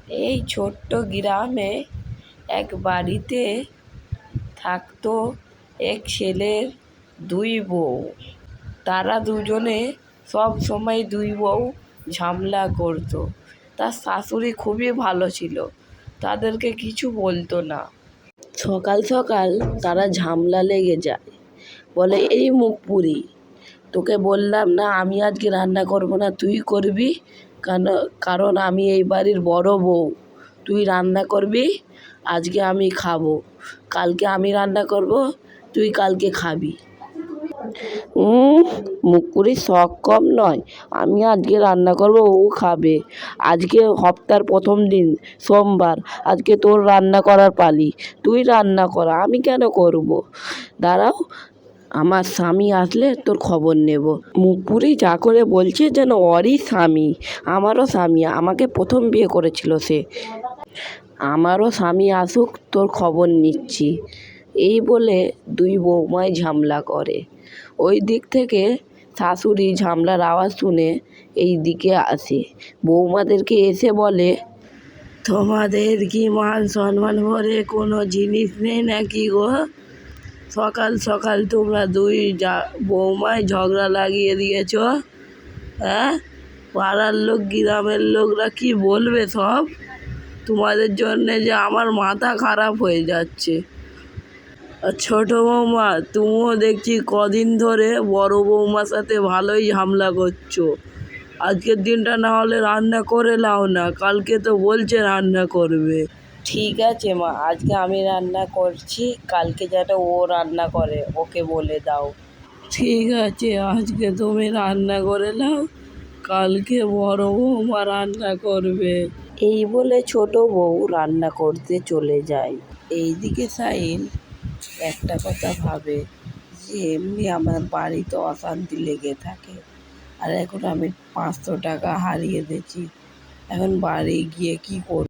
এই ছোট্ট গ্রামে এক বাড়িতে থাকতো এক ছেলের দুই বউ। তারা দুজনে সব সময় দুই বউ ঝামেলা করতো। তার শাশুড়ি খুবই ভালো ছিল, তাদেরকে কিছু বলতো না। সকাল সকাল তারা ঝামেলা লেগে যায়, বলে এই মুখ পুরি, তোকে বললাম না আমি আজকে রান্না করব না, তুই করবি কারণ আমি এই বাড়ির বড় বউ, তুই রান্না করবি, আজকে আমি খাবো, কালকে আমি রান্না করব, তুই কালকে খাবি। মুকুরির শখ কম নয়, আমি আজকে রান্না করব, ও খাবে। আজকে সপ্তাহের প্রথম দিন সোমবার, আজকে তোর রান্না করার পালি, তুই রান্না কর, আমি কেন করব? দাঁড়াও, আমার স্বামী আসলে তোর খবর নেব। মুকুরি যা করে বলছে যেন ওরই স্বামী, আমারও স্বামী, আমাকে প্রথম বিয়ে করেছিল সে, আমারও স্বামী আসুক, তোর খবর নিচ্ছি। এই বলে দুই বৌমায় ঝামেলা করে। ওই দিক থেকে শাশুড়ি ঝামেলার আওয়াজ শুনে এই দিকে আসে, বৌমাদেরকে এসে বলে, তোমাদের কি মান সম্মান ভরে কোনো জিনিস নেই নাকি গো? সকাল সকাল তোমরা দুই বৌমায় ঝগড়া লাগিয়ে দিয়েছ। হ্যাঁ, পাড়ার লোক গ্রামের লোকরা কি বলবে সব? তোমাদের জন্যে যে আমার মাথা খারাপ হয়ে যাচ্ছে। আর ছোটো বৌমা, তুমিও দেখছি কদিন ধরে বড় বৌমার সাথে ভালোই ঝামেলা করছো। আজকের দিনটা না হলে রান্না করে নাও না, কালকে তো বলছে রান্না করবে। ঠিক আছে মা, আজকে আমি রান্না করছি, কালকে যেন ও রান্না করে, ওকে বলে দাও। ঠিক আছে, আজকে তুমি রান্না করে নাও, কালকে বড় বৌমা রান্না করবে। এই বলে ছোট বউ রান্না করতে চলে যায়। এইদিকে সাইন একটা কথা ভাবে যে এমনি আমার বাড়িতে অশান্তি লেগে থাকে, আর এখন আমি 500 টাকা হারিয়ে দিয়েছি, এখন বাড়ি গিয়ে কি করব।